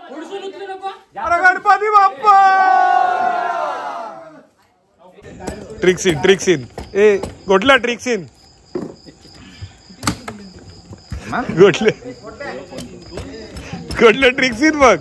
गणपती बाप्पा. ट्रिक्सिन ए कुठला ट्रिक्सिन कुठलं ट्रिक्सिन बघ.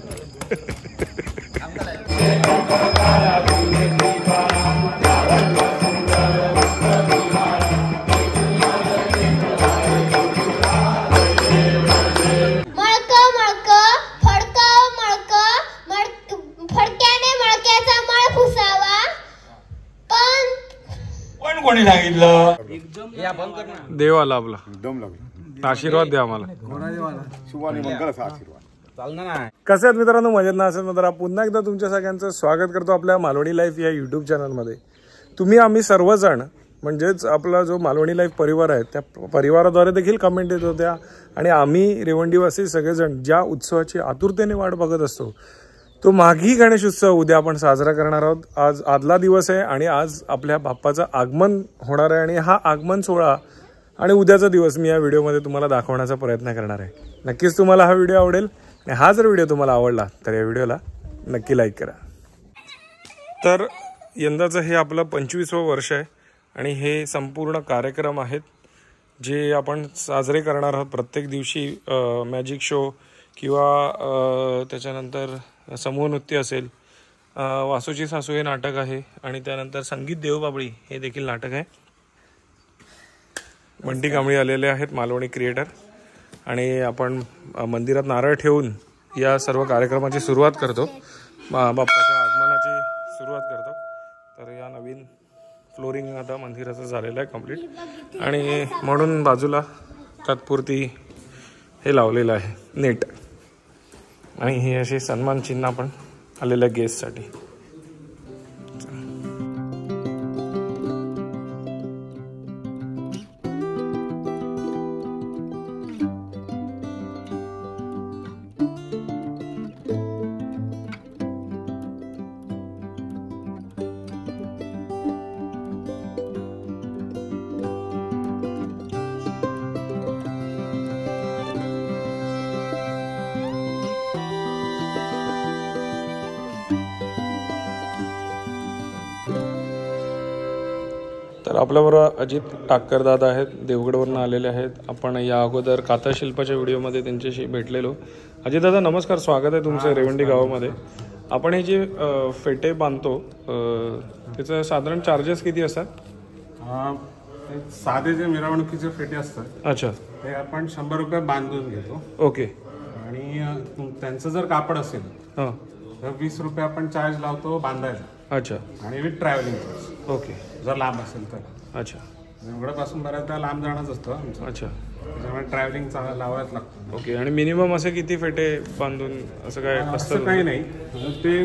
कोणी सांगितलं. देव आला आपला. आशीर्वाद द्या आम्हाला. कसे आहेत मित्रांनो, मजेत ना असेल तर पुन्हा एकदा तुमच्या सगळ्यांचं स्वागत करतो आपल्या मालवणी लाईफ या युट्यूब चॅनलमध्ये. आम्ही सर्वजण म्हणजेच आपला जो मालवणी लाईफ परिवार आहे त्या परिवाराद्वारे देखील कमेंट येत होत्या आणि आम्ही रेवंडीवासी सगळेजण ज्या उत्सवाची आतुरतेने वाट बघत असतो तो माघी गणेश उत्सव उद्या आपण साजरा करणार आहोत. आज आदला दिवस आहे आणि आज आपल्या बाप्पाचं आगमन होणार आहे आणि हा आगमन सोहळा आणि उद्याचा दिवस मी या व्हिडिओमध्ये तुम्हाला दाखवण्याचा प्रयत्न करणार आहे. नक्कीच तुम्हाला हा व्हिडिओ आवडेल आणि हा जर व्हिडिओ तुम्हाला आवडला तर या व्हिडिओला नक्की लाईक करा. तर यंदाचं हे आपलं 25वं वर्ष आहे आणि हे संपूर्ण कार्यक्रम आहेत जे आपण साजरे करणार आहोत. प्रत्येक दिवशी मॅजिक शो किंवा त्याच्यानंतर समूह नृत्य असेल, वासूची सासू हे नाटक आहे आणि त्यानंतर संगीत देवबाबळी हे देखील नाटक आहे. बंटी कांबळी आलेले आहेत मालवणी क्रिएटर आणि आपण मंदिरात नारळ ठेवून या सर्व कार्यक्रमाची सुरुवात करतो. बाप्पाच्या आगमनाची सुरुवात करतो. तर या नवीन फ्लोरिंग आता मंदिराचं झालेलं आहे कंप्लीट आणि म्हणून बाजूला तात्पुरती हे लावलेलं आहे नेट आणि हे असे सन्मान चिन्ह आपण आलेल्या गेस्टसाठी. तर आपल्याबरोबर अजित टाक्करदादा आहेत, देवगडवरून आलेले आहेत. आपण या अगोदर काथाशिल्पाच्या व्हिडिओमध्ये त्यांच्याशी भेटलेलो. अजितदादा नमस्कार, स्वागत आहे तुमचं रेवंडी गावामध्ये. आपण हे जे फेटे बांधतो त्याचं साधारण चार्जेस किती असतात? साधे जे मिरवणुकीचे फेटे असतात, अच्छा, ते आपण 100 रुपये बांधून घेतो. ओके. आणि त्यांचं जर कापड असेल तर 20 रुपये आपण चार्ज लावतो बांधायचा. अच्छा. आणि विथ ट्रॅव्हलिंग चार्ज. ओके. जर लांब असेल तर. अच्छा. देवगडपासून बऱ्याचदा लांब जाणंच असतं. अच्छा. त्याच्यामुळे ट्रॅव्हलिंग लावायच लागतं. ओके. आणि मिनिमम असे किती फेटे बांधून असं काय असतं? काही नाही. ते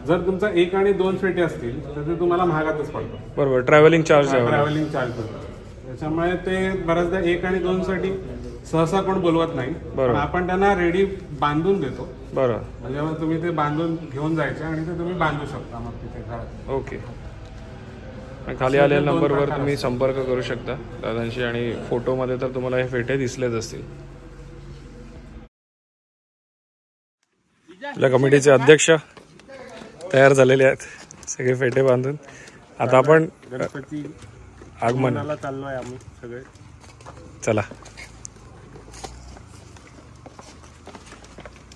जर तुमचा 1 आणि 2 फेटे असतील तर ते तुम्हाला महागातच पडतं. बरोबर. ट्रॅव्हलिंग चार्ज पडतं. त्याच्यामुळे ते बऱ्याचदा 1 आणि 2 साठी सहसा कोण बोलवत नाही. पण आपण त्यांना रेडी बांधून देतो. बरोबर. म्हणजे मग तुम्ही ते बांधून घेऊन जायचे आणि ते तुम्ही बांधू शकता मग तिथे घरात. ओके. खाली आलेल्या नंबरवर तुम्ही संपर्क करू शकता दादांशी आणि फोटोमध्ये तर तुम्हाला हे फेटे दिसलेच असतील. आपल्या कमिटीचे अध्यक्ष तयार झालेले आहेत सगळे फेटे बांधून. आता आपण गणपती आगमनाला चाललोय आम्ही सगळे. चला.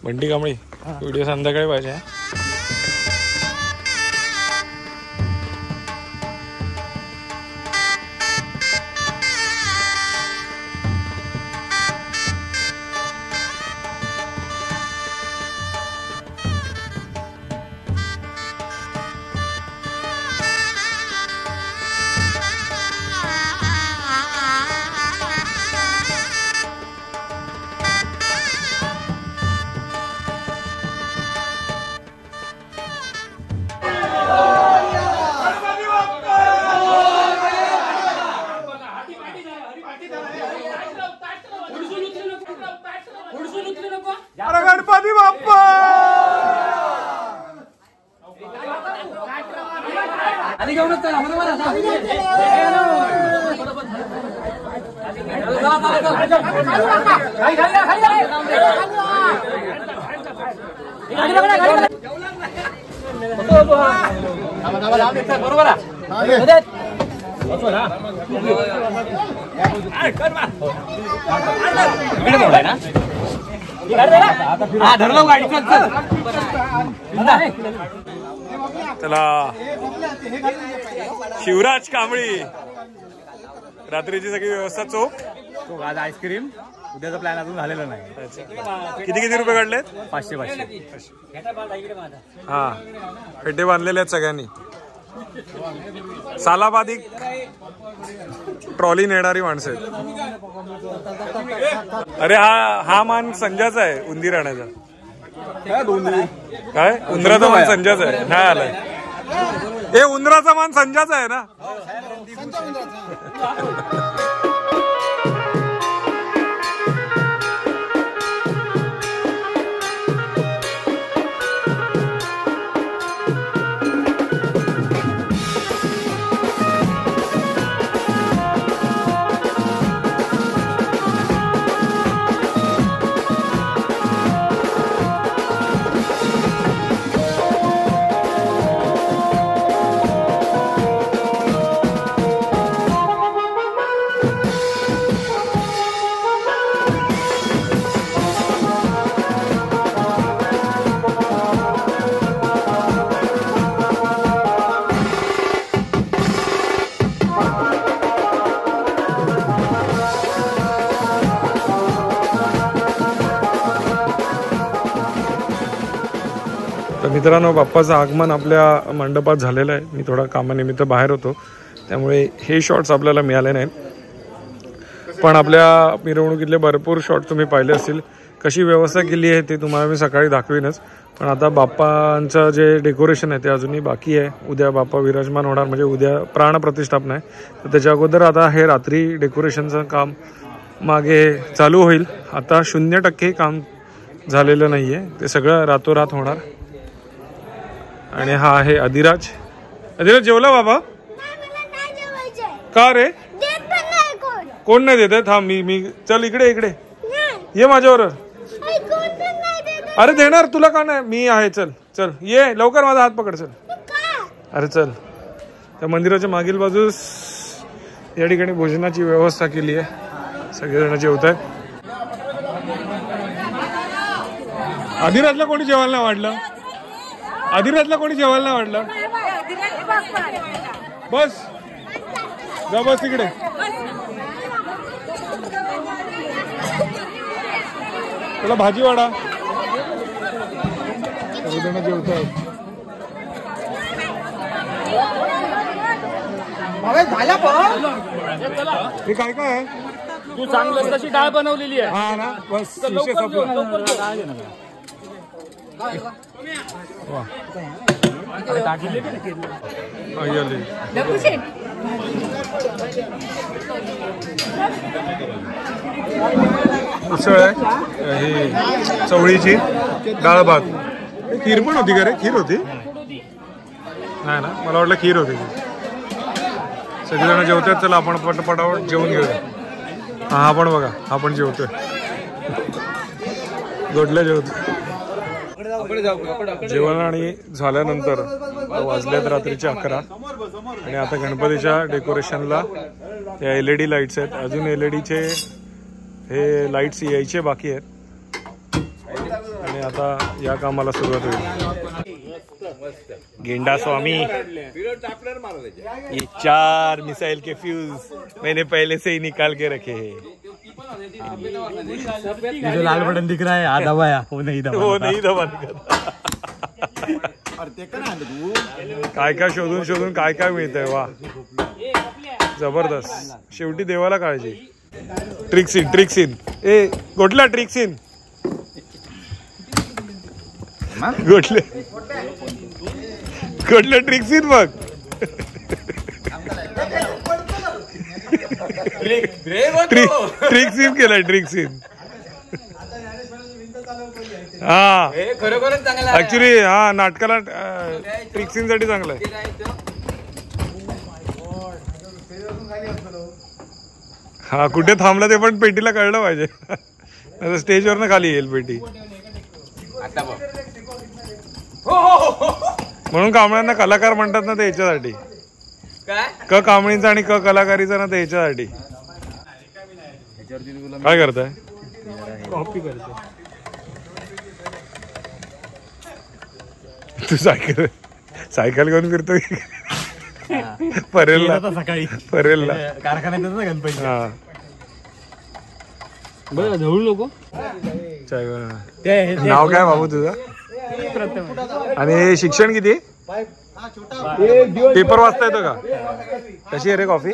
बंटी कांबळी व्हिडिओ संध्याकाळी पाहिजे. गणपती बाप्पा. चला शिवराज कांबळी रात्रीची सगळी व्यवस्था चोख. आज आईस्क्रीम उद्याचा प्लॅन अजून झालेला नाही. किती रुपये काढलेत? 500. हा पेटे बांधलेले आहेत सगळ्यांनी. सालाबादी ट्रॉली नेणारी माणसं आहेत. अरे हा मान संजयचा आहे उंदीर आणायचा. काय उंदराचा मान संजयचा आहे. नाही आलाय हे उंदराचा मान संजयचा आहे ना. तर मित्रांनो बाप्पाचं आगमन आपल्या मंडपात झालेलं आहे. मी थोडा कामानिमित्त बाहेर होतो त्यामुळे हे शॉट्स आपल्याला मिळाले नाहीत. पण आपल्या मिरवणुकीतले भरपूर शॉट तुम्ही पाहिले असतील. कशी व्यवस्था केली आहे ते तुम्हाला मी सकाळी दाखवीनच. पण आता बाप्पांचं जे डेकोरेशन आहे ते अजूनही बाकी आहे. उद्या बाप्पा विराजमान होणार म्हणजे उद्या प्राणप्रतिष्ठापना आहे. तर त्याच्या अगोदर आता हे रात्री डेकोरेशनचं काम मागे चालू होईल. आता 0% काम झालेलं नाही आहे. ते सगळं रातोरात होणार. आणि हा आहे अधिराज. अधिराज जेवला बाबा? का रे कोण नाही देत? थांब मी चल इकडे ये माझ्यावर. अरे देणार तुला का नाही? मी आहे. चल चल ये लवकर माझा हात पकड. चल अरे चल. त्या मंदिराच्या मागील बाजूस या ठिकाणी भोजनाची व्यवस्था केली आहे. सगळेजण जेवत आहेत. अधिराजला कोणी जेवायला नाही वाढलं? अधिराजला कोणी जेवायला नाही वाढलं? बस जा बस तिकडे. तुला भाजी वाडा. सगळेजण जेवतात. हे काय काय आहे? तू चांगलं तशी डाळ बनवलेली आहे. हा ना बस उसळ आहे. ही चवळीची डाळ भात. खीर पण होती का रे? खीर होती नाही ना? मला वाटलं खीर होती. सगळेजण जेवतात. चला आपण पटापट जेवून घेऊया. हा पण बघा हा पण जेवतोय. गोडल्या जेवतो. जेवण आणि झाल्यानंतर वाजल्यात रात्रीचे 11 आणि आता गणपतीच्या डेकोरेशनला त्या LED लाईट्स आहेत. अजून LEDचे हे लाईट्स यायचे बाकी आहेत आणि आता या कामाला सुरुवात होईल. गेंडा स्वामी ये 4 मिसाइल के फ्यूज मैंने पहले से ही निकाल के रखे हैं. जो लाल बटन दिख रहा है आ दबाया वो नहीं दबा. काय काय शोधून काय मिळतंय. वा जबरदस्त. शेवटी देवाला काळजी. ट्रिक्सिन ए गोटला ट्रिक्सिन गोटला ट्रिक्सिन बघ. ट्रिक्सिन केलाय ट्रिक्सिन. हा ऍक्च्युली हा नाटकाला ट्रिक्सिन साठी चांगलं आहे. हा कुठे थांबला ते पण पेटीला कळलं पाहिजे. स्टेजवर ना खाली येईल पेटी. म्हणून कांबळ्यांना कलाकार म्हणतात ना, ते याच्यासाठी. क कांबळीचा आणि क कलाकारीचा ना, ते याच्यासाठी. काय करताय? कॉपी करतो. तू सायकल घेऊन फिरतो परेलला? सकाळी परेलला कारखान्यात ना गणपती. हा बरं धवळू नको. नाव काय बाबू तुझं? आणि शिक्षण किती? पेपर वाचता येतो का? कशी आहे रे कॉफी?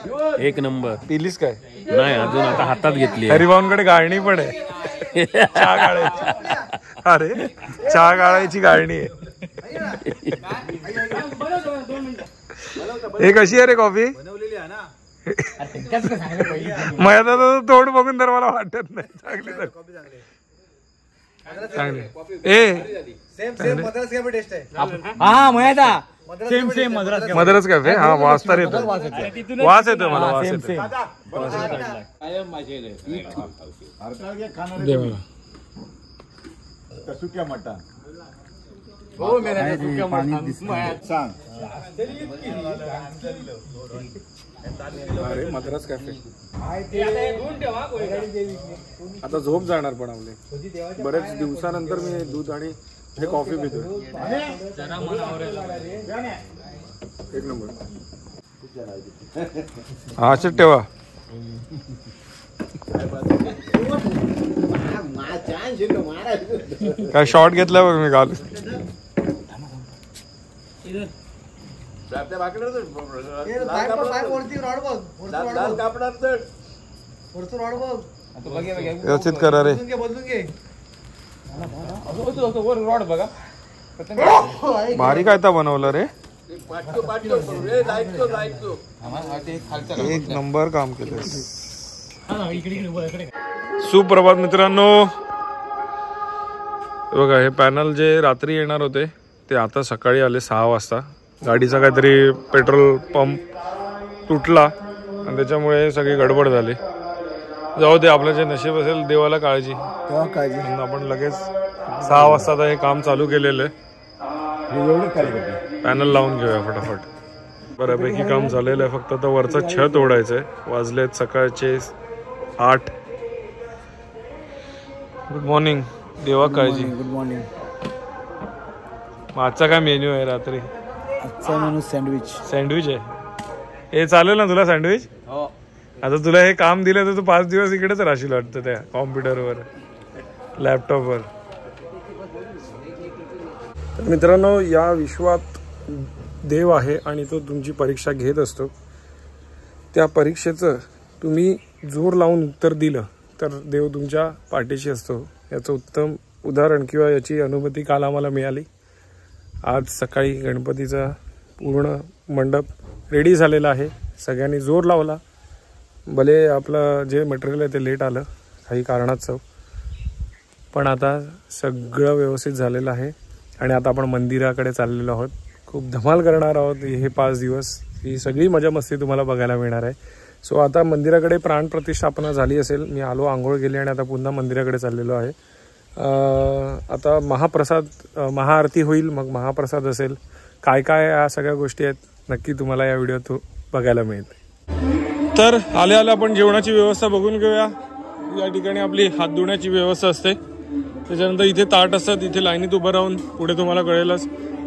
एक नंबर. पिलीस काय? नाही अजून, आता हातात घेतली. हरिभाऊंकडे गाळणी पण आहे. चहा गाळायची. अरे चहा गाळायची गाळणी आहे. हे कशी आहे रे कॉफी? माझ्या तोंड बघून तर मला वाटत नाही चांगली. तर चांगली. हा मयादा सेम सेम मद्रास कॅफे. हा वास तर येतो, वास येतो मला, वास येतो. दे मला. अरे मद्रास कॅफे. आता झोप जाणार पण आपले. बरेच दिवसानंतर मी दूध आणि हे कॉफी पितो. एक नंबर. हा असेच ठेवा. काय शॉर्ट घेतला बघ मी काल. व्यवस्थित करा रे. भारी काय तर बनवलं रे. एक नंबर काम केलं. सुप्रभात मित्रांनो. बघा हे पॅनल जे रात्री येणार होते ते आता सकाळी आले 6 वाजता. गाडीचा काहीतरी पेट्रोल पंप तुटला आणि त्याच्यामुळे सगळी गडबड झाली. जाऊ दे, आपलं जे नशीब असेल देवाला काळजी. आपण लगेच 6 वाजता हे काम चालू केलेलं आहे. पॅनल लावून घेऊया फटाफट. बऱ्यापैकी काम झालेलं आहे, फक्त आता वरचं छत ओढायचंय. वाजलेत सकाळचे 8. Good morning. देवा काळजी. Good morning. आजचा काय मेन्यू आहे रात्री? आजचा मेनू सँडविच आहे. हे चालेल ना तुला सँडविच? आता तुला हे काम दिलं तर तू 5 दिवस इकडेच राहशील वाटतं त्या कॉम्प्युटरवर, लॅपटॉपवर. मित्रांनो, या विश्वात देव आहे आणि तो तुमची परीक्षा घेत असतो. त्या परीक्षेचं तुम्ही जोर लावून उत्तर दिलं तर देव तुमच्या पाठीशी असतो. याचं उत्तम उदाहरण किंवा याची अनुभूती काल आम्हाला मिळाली. आज सकाळी गणपतीचा पूर्ण मंडप रेडी झालेला आहे. सगळ्यांनी जोर लावला. भले आपलं जे मटेरियल आहे ते लेट आलं काही कारणास्तव, पण आता सगळं व्यवस्थित झालेलं आहे. आणि आता आपण मंदिराकडे चाललेलो आहोत. खूप धमाल करणार आहोत हे 5 दिवस. ही सगळी मजा मस्ती तुम्हाला बघायला मिळणार आहे. सो आता मंदिराकडे प्राणप्रतिष्ठापना झाली असेल. मी आलो, आंघोळ गेली आणि आता पुन्हा मंदिराकडे चाललेलो आहे. आता महाप्रसाद, महाआरती होईल, मग महाप्रसाद असेल. काय काय या सगळ्या गोष्टी आहेत नक्की तुम्हाला या व्हिडिओत बघायला मिळते. तर आले आपण जेवणाची व्यवस्था बघून घेऊया. या ठिकाणी आपली हात धुण्याची व्यवस्था असते. त्याच्यानंतर इथे ताट असतात. इथे लाईनीत उभं राहून पुढे तुम्हाला कळेलच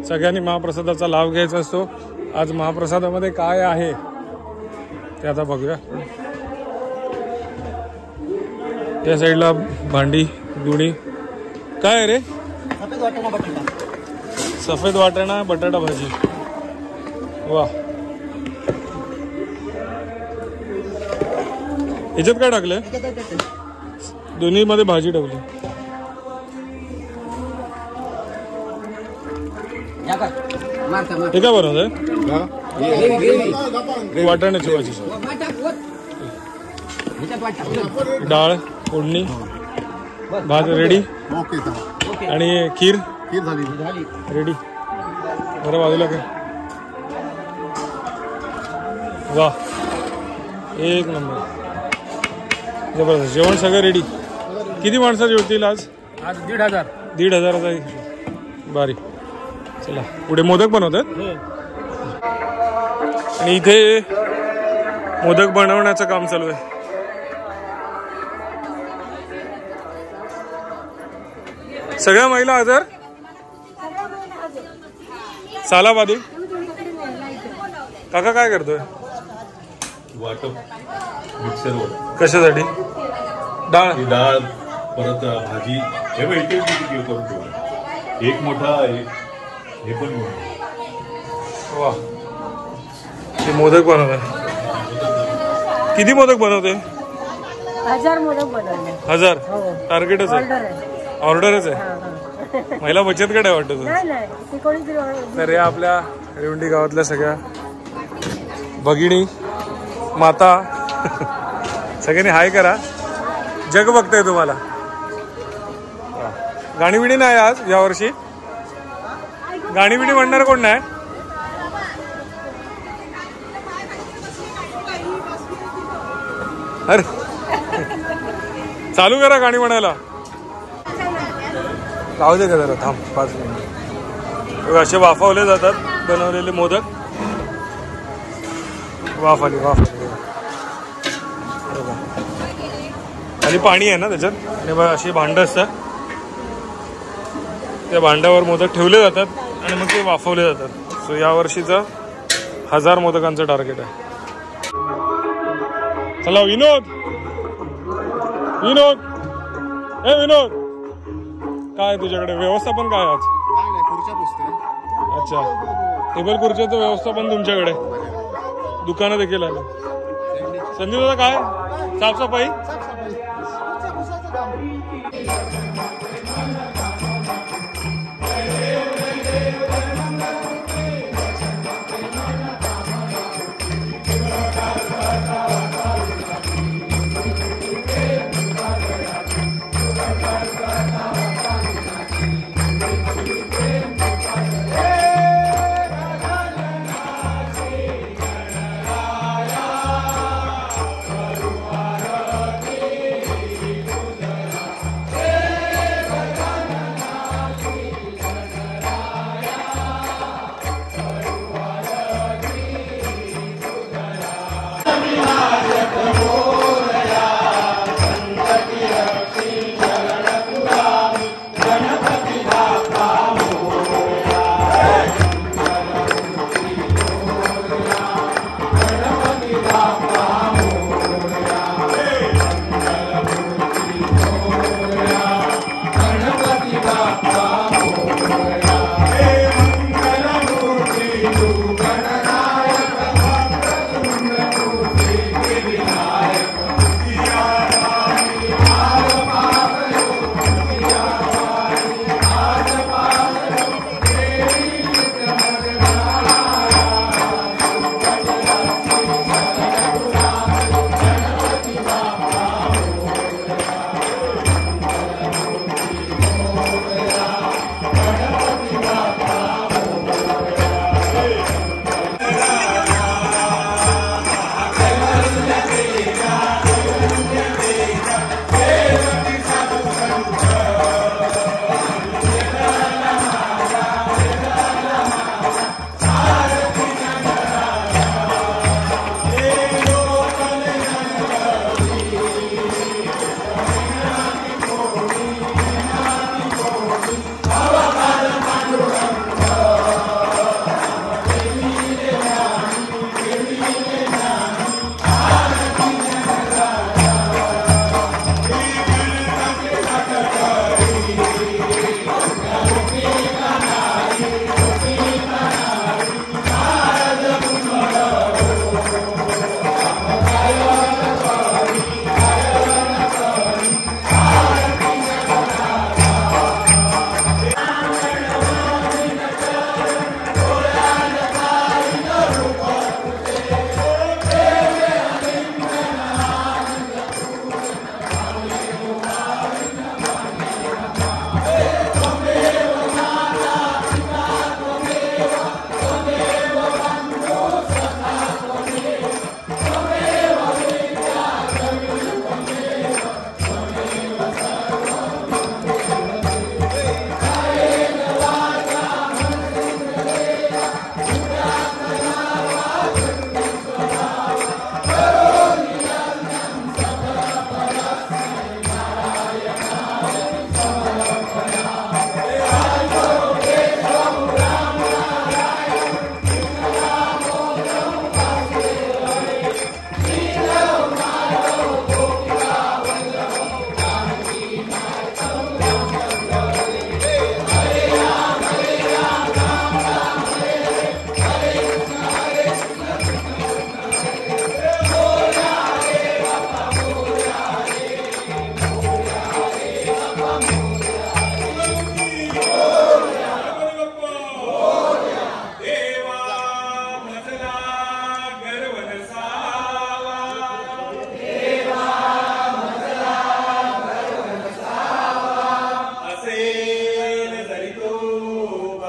सगळ्यांनी महाप्रसादाचा लाभ घ्यायचा असतो. आज महाप्रसादामध्ये काय आहे ते आता बघूया. या साईडला भांडी धुणी. काय आहे रे? सफेद वाटाणा बटाटा भाजी. वा, याच्यात काय टाकलंय? दोन्ही मध्ये भाजी टाकली. हे काय बनवतंय? वाटाण्याची भाजी, डाळ, फोडणी, भात रेडी आणि खीर रेडी. बरं बाजूला काय? वा, एक नंबर, जबरदस्त. जेवण सगळं रेडी. किती माणसं जेवतील आज? 1,500. 1,500 बारी. चला पुढे मोदक बनवतात आणि इथे मोदक बनवण्याचं काम चालू आहे. सगळ्या महिला हजर. सालाबादी काका काय करतोय? वाटप मिक्सरवर. कशासाठी? डाळ. डाळ परत भाजी हे बघ इथे करून ठेवा. एक मोठा हे पण मोठा. वा ते मोदक बनवतोय. किती मोदक बनवते? 1000 मोदक बनवले. 1000 टार्गेटच आहे. ऑर्डरच आहे. महिला बचत गट आहे वाटतं. तर या आपल्या रेवंडी गावातल्या सगळ्या भगिनी माता सगळ्यांनी हाय करा. जग बघताय तुम्हाला. गाणीबिडी नाही आज यावर्षी. गाणीबिडी म्हणणार कोण नाही? अरे चालू करा गाणी म्हणायला. राहू दे का जरा थांब 5 मिनिट. असे वाफवले जातात बनवलेले मोदक. वाफ आली वाफ आली. आणि पाणी आहे ना त्याच्यात. आणि बघा अशी भांडं असतात. त्या भांड्यावर मोदक ठेवले जातात आणि मग ते वाफवले जातात. सो या वर्षीचं 1000 मोदकांचं टार्गेट आहे. चला विनोद. विनोद ए विनोद काय तुझ्याकडे व्यवस्थापन काय आज? अच्छा टेबल खुर्च्याचं व्यवस्थापन तुमच्याकडे. दुकानं देखील आलं. संदीप दादा काय साफसफाई?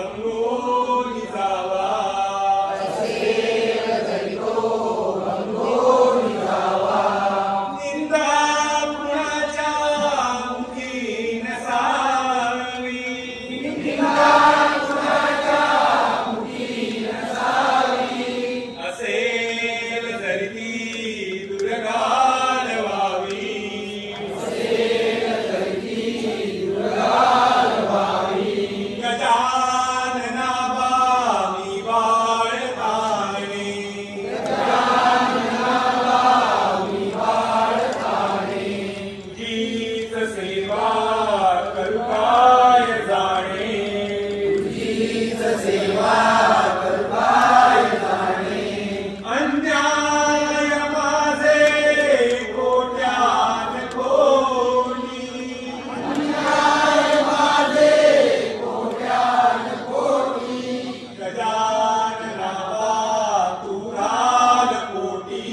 रंगोली जावा निंदा कुणाच्या मुखी नसावी असेल जरी ती दुर्गाल व्हावी गजानना बामी बाळताणे तुझीच सेवा करू काय जाणे अन्याय माझे कोट्यान कोणी गजानना तू राल कोटी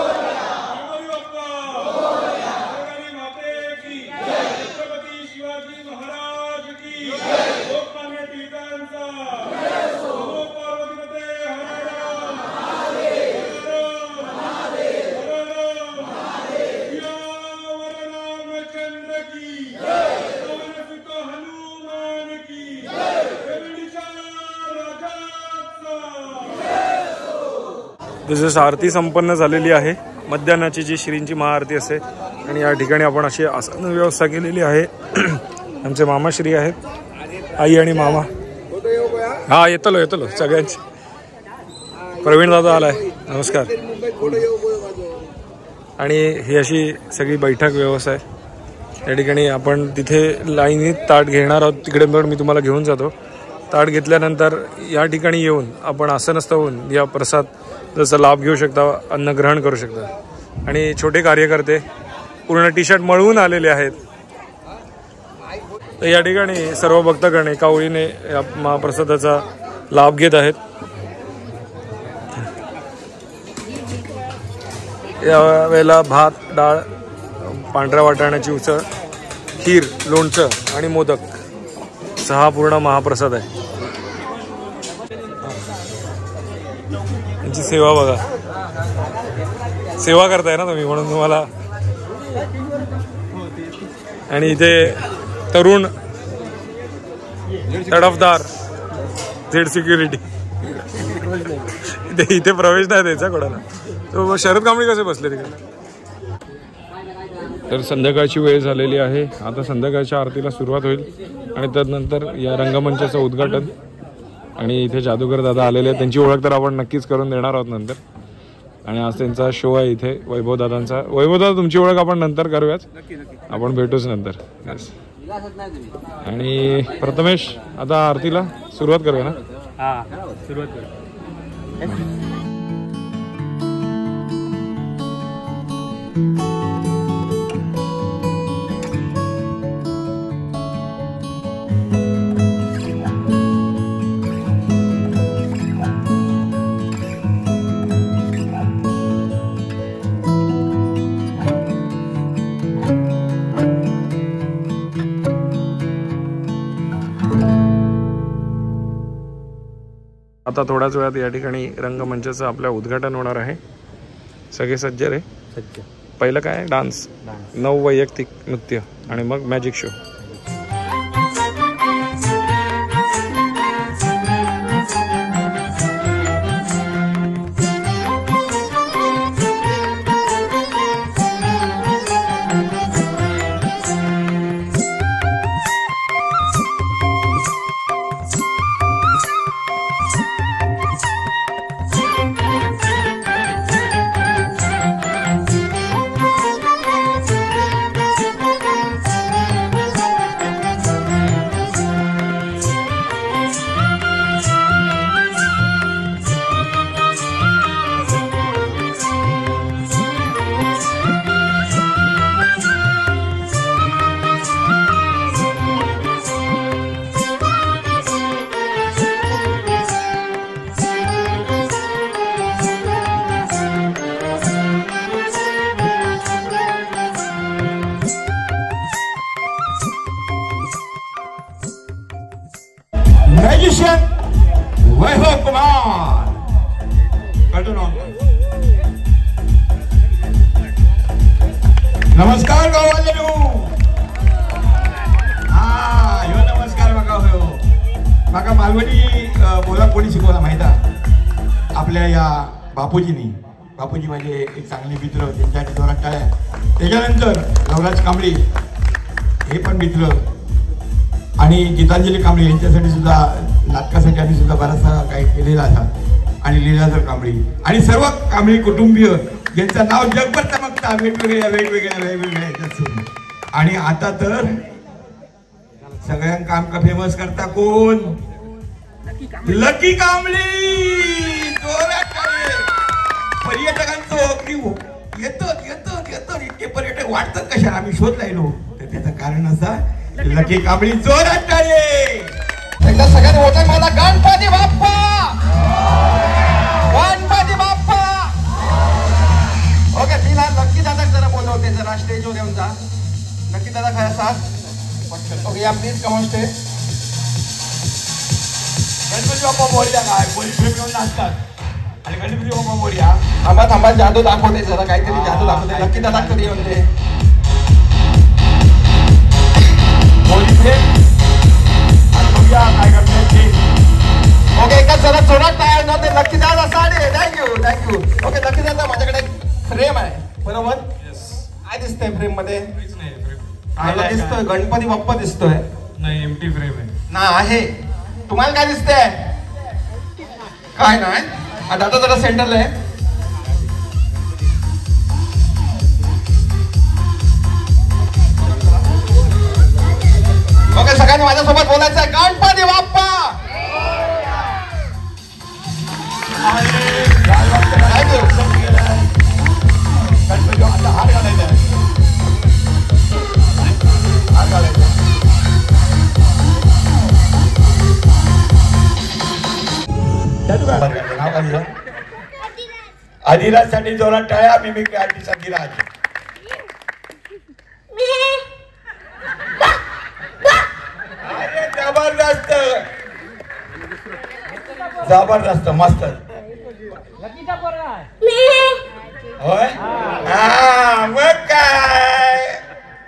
गणपती बाप्पा गणपती माते की छत्रपती शिवाजी महाराज की लोकमान्य टिळकांचा नमो पार्वतीपते हर रामचंद्र की पवनसुत हनुमान की शिर्डीच्या राजाचा जसं आरती संपन्न झालेली आहे. मध्यान्नाची जी श्रींची महाआरती असते आणि या ठिकाणी आपण अशी आसन व्यवस्था केलेली आहे. आमचे मामाश्री आहेत, आई आणि मामा. हा येतलो सगळ्यांची. प्रवीण दादा आलाय, नमस्कार. आणि ही अशी सगळी बैठक व्यवस्था आहे. या ठिकाणी आपण तिथे लाईनीत ताट घेणार आहोत, तिकडे पण मी तुम्हाला घेऊन जातो. ताट घेतल्यानंतर या ठिकाणी येऊन आपण आसनस्थ होऊन या प्रसाद जसं लाभ घेऊ शकता, अन्न ग्रहण करू शकता. आणि छोटे कार्यकर्ते पूर्ण टी शर्ट मळवून आलेले आहेत. तर या ठिकाणी सर्व भक्तगण एका ओळीने या महाप्रसादाचा लाभ घेत आहेत. या वेळेला भात, डाळ, पांढऱ्या वाटाण्याची उसळ, खीर, लोणचं आणि मोदक 6 पूर्ण महाप्रसाद आहे. यांची सेवा बघा, सेवा करताय ना तुम्ही म्हणून तुम्हाला. आणि इथे तरुण तडफदार झेड सिक्युरिटी इथे प्रवेश नाही द्यायचा कोणाला. तो शरद कांबळी कसे बसले तिकडे. तर संध्याकाळची वेळ झालेली आहे. आता संध्याकाळच्या आरतीला सुरुवात होईल आणि त्यानंतर या रंगमंचाचं उद्घाटन. आणि इथे जादूगर दादा आलेले आहेत, त्यांची ओळख तर आपण नक्कीच करून देणार आहोत नंतर. आणि आज त्यांचा शो आहे इथे वैभव दादांचा. वैभव दादा तुमची ओळख आपण नंतर करूयाच, आपण भेटूच नंतर. आणि प्रथमेश आता आरतीला सुरुवात करूया ना. हा सुरुवात करू. आता थोड्याच वेळात या ठिकाणी रंगमंचाचं आपल्या उद्घाटन होणार आहे. सगळे सज्ज रे. पहिलं काय डान्स, 9 वैयक्तिक नृत्य आणि मग magic show. Magician Vaibhav Kumar cartoon on. नमस्कार गाववाल्यांनो. हा यो नमस्कार बघा हो. माका मालवणी बोला कोणी शिकवला माहिती आपल्या या बापूजी माझे एक चांगले मित्र त्यांच्यासाठी जोरात टाळ्या. त्याच्यानंतर नवराज कांबळे हे पण मित्र आणि गीतांजली कांबळे यांच्यासाठी सुद्धा नाटकासाठी आम्ही सुद्धा बराचसा काही केलेला होता आणि लीलाधर कांबळे आणि सर्व कांबळे कुटुंबीय ज्यांचं नाव जगभर चमकता वेगवेगळ्या. आणि आता तर सगळ्यांना काम फेमस करता कोण? लकी कांबळे. पर्यटकांचं येतं इतके पर्यटक वाढतात कशा आम्ही शोध लायलो तर त्याचं कारण असा लकी कांबळे. जोरात टाळे. एकदा सगळ्यांनी होत मला गणपती बाप्पा. गणपती बाप्पा. ओके तिला लकी दादा जरा बोलवते जरा स्टेजवर येऊन जा. लकी दादा काय असतात? ओके या please come on stage. Ganpati Bappa Morya काय पोलीस घेऊन नाचतात आणि गणपती बाप्पा मोरया. थांबा जादू दाखवते जरा काहीतरी जादू दाखवते. लकी दादा कधी येऊन दे. काय करते ओके एका जरा जोरात तयार नव्हते. लकी दादा साडे थँक्यू. ओके लकी दादा माझ्याकडे फ्रेम आहे बरोबर. काय दिसतंय फ्रेम मध्ये? मला दिसतोय गणपती बाप्पा दिसतोय. नाही एमटी फ्रेम आहे ना आहे. तुम्हाला काय दिसतंय? काय नाही. दादा जरा सेंटरला आहे. ओके सगळ्यांनी माझ्यासोबत बोलायचं आहे. गणपती बाप्पा. गणपती बाप्पा हार घालायचा. अधिराज साठी जोरात टाळ्या. Mimicry artist Adhiraj. जबरदस्त मस्त. होय मग काय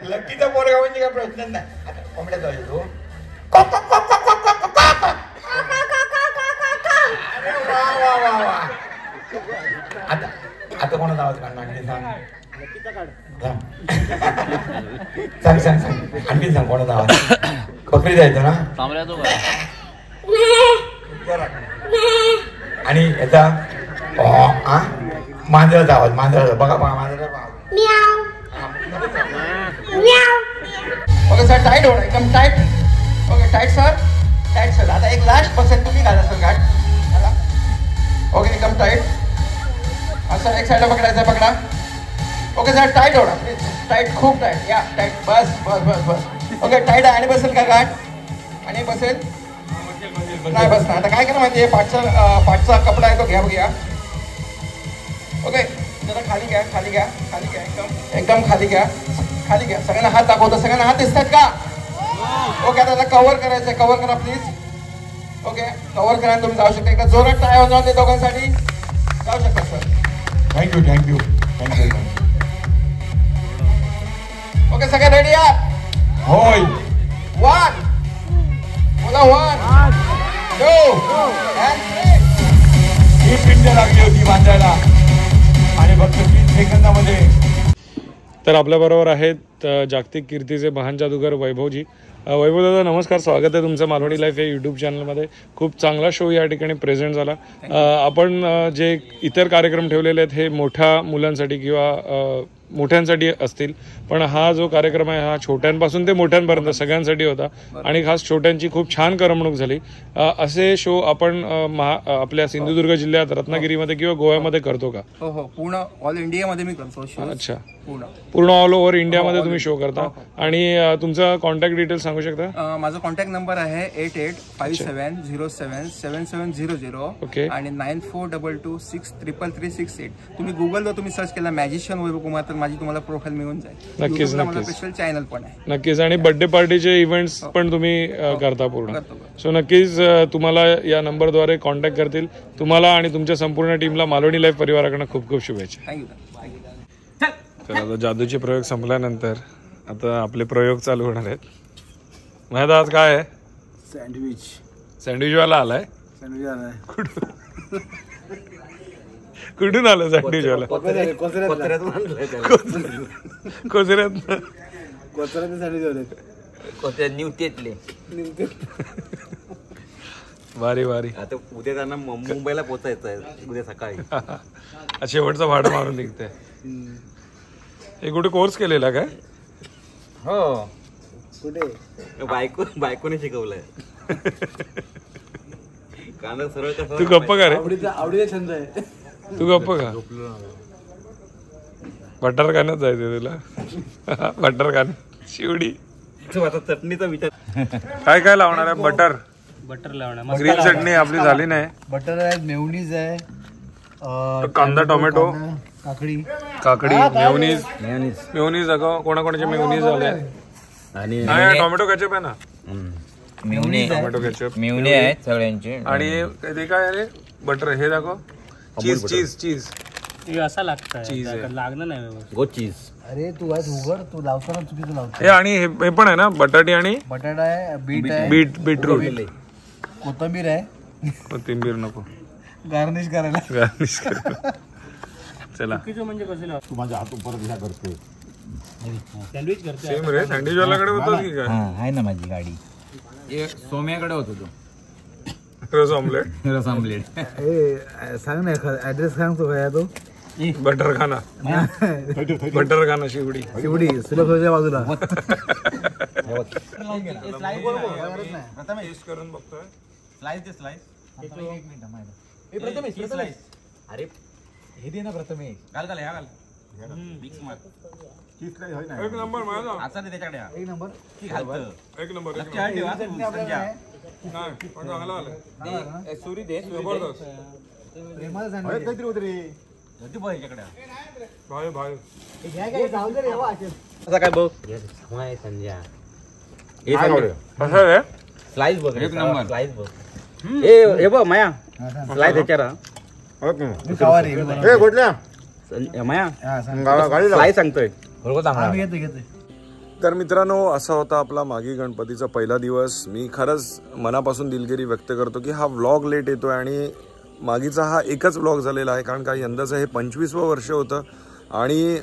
लकीचा पोरगा म्हणजे काय प्रश्न नाही. आता कोंबड्या जाऊ तू. आता कोणाचा आवाज काढणार आणखी सांग. सांग आणखी सांग कोणाचा आवाज. बकरी जायचं ना. आणि याचा मांजराचा आवाज. मांजराचा बघा मांजराचा. ओके सर टाईट हो एकदम टाईट. Okay tight sir. आता एक लास्ट पर्सेंट तुम्ही घाला सर गाठ. ओके एकदम टाईट. असं एक साईडला पकडायचं. पकडा. ओके सर टाईट होणार प्लीज. टाईट खूप टाईट. या टाईट. बस. ओके टाईट आहे. आणि बसेल का गाठ? आणि बसेल नाही बस ना. आता काय करा माहिती आहे पाठचा कपडा आहे तो घ्या बघूया. ओके जरा खाली घ्या एकदम खाली घ्या. सगळ्यांना हात दाखवतो. सगळ्यांना हात दिसतात का? ओके आता कव्हर करायचं. कव्हर करा प्लीज. ओके कव्हर करा. तुम्ही जाऊ शकता. एकदा जोरात टाळ्या होणार ते दोघांसाठी. जाऊ शकता सर. थँक्यू. ओके सगळे रेडी आहात? होय. 1 बोला 1 2 and 3. ही पिंड लागली होती बांधायला आणि फक्त 3 सेकंदामध्ये. तर आपल्याबरोबर आहेत जागतिक कीर्तीचे महान जादूगार वैभवजी. वैभव दादा नमस्कार. स्वागत आहे तुमचं मालवणी लाईफ या यूट्यूब चॅनलमध्ये. खूप चांगला शो या ठिकाणी प्रेझेंट झाला. आपण जे इतर कार्यक्रम ठेवलेले आहेत हे मोठ्या मुलांसाठी किंवा मोठ्यांसाठी असतील, पण हा जो कार्यक्रम आहे हा छोट्यांपासून ते मोठ्यांपर्यंत सगळ्यांसाठी होता आणि खास छोट्यांची खूप छान करमणूक झाली. असे शो आपण आपल्या सिंधुदुर्ग जिल्ह्यात रत्नागिरीमध्ये किंवा गोव्यामध्ये करतो का? हो पूर्ण ऑल इंडियामध्ये मी करतो शो. अच्छा पूर्ण ऑल ओव्हर इंडियामध्ये तुम्ही शो करता. आणि तुमचा कॉन्टॅक्ट डिटेल्स सांगू सांगू शकता? माझा कॉन्टॅक्ट नंबर आहे 8857077700 ओके. आणि 9422263338. तुम्ही गुगलवर तुम्ही सर्च केला मॅजिशियन वैभव कुमार तर माझी तुम्हाला प्रोफाईल मिळून जाईल. नक्कीच माझा स्पेशल चॅनल पण आहे. नक्कीच. आणि बर्थडे पार्टीचे इव्हेंट्स पण तुम्ही करता पूर्ण. सो नक्कीच तुम्हाला या नंबरद्वारे कॉन्टॅक्ट करतील. तुम्हाला आणि तुमच्या संपूर्ण टीमला मालवणी लाईफ परिवाराकडून खूप खूप शुभेच्छा. थँक्यू. तर आता जादूचे प्रयोग संपल्यानंतर आता आपले प्रयोग चालू होणार आहेत. माहिती आज काय आहे? सँडविचवाला आलाय. कुठून आलं सँडविचवाला? न्यूतेतले भारी भारी. आता उद्या त्यांना मुंबईला पोहोचायचं आहे उद्या सकाळी. शेवटचं भाडं मारून निघतंय. हे कुठे कोर्स केलेला काय? हो. कुठे? बायकोने शिकवलंय. कांदा सरळ कसं. तू गप्प का रे? आवडीचा छंद आहे. तू गप्प का? बटर खाण्यात जायचं तुला? बटर खाण्यात शिवडी. आता चटणीचा विचार. काय काय लावणार आहे? बटर लावणार. ग्रीन चटणी आपली झाली नाही. बटर आहे, मेयोनीज आहे, कांदा टोमॅटो काकडी मेयोनीज दाखव. कोणाकोणाचे मेयोनीज झाले? आणि टोमॅटो केचप आहे ना? टोमॅटो केचप मेवणे आहेत सगळ्यांचे. आणि ते काय आहे रे? बटर. हे दाखव. चीज असा लागतं. चीज लागणार नाही. गो चीज. अरे तू आज उघड, तू लावताना चुकीचं लावतो. हे आणि हे पण आहे ना बटाटी आणि बटाटा आहे, बीट आहे, बीटरूट, कोथिंबीर आहे. कोथिंबीर नको, गार्निश करायला. चला. म्हणजे कसं तू माझ्या हातून परत ह्या करते. सँडविच करते. सेम रे. सँडविच वाल्याकडे होतं की काय? आहे ना माझी गाडी. सोम्याकडे होतो तो. रस ऑमलेट. सांग ना ऍड्रेस सांग तो काय तो. बटर खाना शिवडी सुलभच्या बाजूला. करून बघतोय. अरे हे दे ना प्रथमेश. एक नंबर माझा. एक नंबर. एक नंबर. सुरी दे. जबरदस्त. काहीतरी होत रे. भाई भाई. काय बघ संजय. कसं आहे? स्लाइस बघ. एक नंबर. स्लाइस बघ. हे बघ माया. स्लाइस त्याच्यारा. माया स्लाइस सांगतोय. तर मित्रांनो, असा होता आपला मागी गणपतीचा पहिला दिवस. मी खरंच मनापासून दिलगिरी व्यक्त करतो की हा व्लॉग लेट येतोय आणि मागीचा हा एकच व्लॉग झालेला आहे, कारण का यंदाचं हे 25वं वर्ष होतं आणि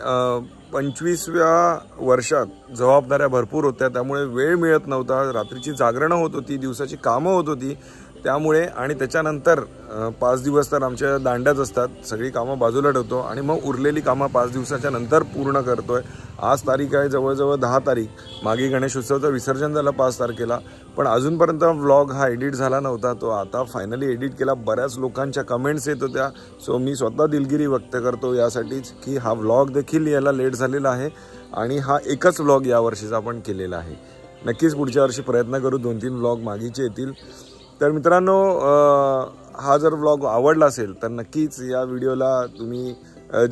25व्या वर्षात जबाबदाऱ्या भरपूर होत्या, त्यामुळे वेळ मिळत नव्हता. रात्रीची जागरणं होत होती, दिवसाची कामं होत होती, त्यामुळे आणि त्याच्यानंतर 5 दिवस तर आमच्या दांड्याच असतात. सगळी कामं बाजूला ठेवतो आणि मग उरलेली कामं 5 दिवसाच्या नंतर पूर्ण करतोय. आज तारीख आहे जवळजवळ 10 तारीख. मागे गणेश उत्सवाचं विसर्जन झालं 5 तारखेला, पण अजूनपर्यंत व्लॉग हा एडिट झाला नव्हता. तो आता फायनली एडिट केला. बऱ्याच लोकांच्या कमेंट्स येत होत्या, सो मी स्वतः दिलगिरी व्यक्त करतो यासाठीच की हा व्लॉग देखील यायला लेट झालेला आहे आणि हा एकच व्लॉग यावर्षीचा आपण केलेला आहे. नक्कीच पुढच्या वर्षी प्रयत्न करू 2-3 व्लॉग मागीचे येतील. तर मित्रांनो, हा जर व्लॉग आवडला असेल तर नक्कीच या व्हिडिओला तुम्ही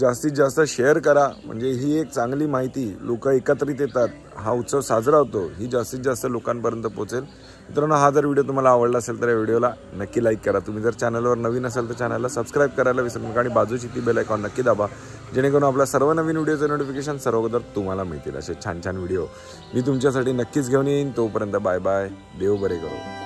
जास्तीत जास्त शेअर करा, म्हणजे ही एक चांगली माहिती, लोक एकत्रित येतात, हा उत्सव साजरा होतो, ही जास्तीत जास्त लोकांपर्यंत पोहोचेल. मित्रांनो, हा जर व्हिडिओ तुम्हाला आवडला असेल तर या व्हिडिओला नक्की लाईक करा. तुम्ही जर चॅनलवर नवीन असाल तर चॅनलला सबस्क्राईब करायला विसरू नका आणि बाजूची ती बेल आयकॉन नक्की दाबा, जेणेकरून आपल्या सर्व नवीन व्हिडिओचे नोटिफिकेशन सर्वप्रथम तुम्हाला मिळतील. असे छान छान व्हिडिओ मी तुमच्यासाठी नक्कीच घेऊन येईन. तोपर्यंत बाय बाय. देव बरे करो.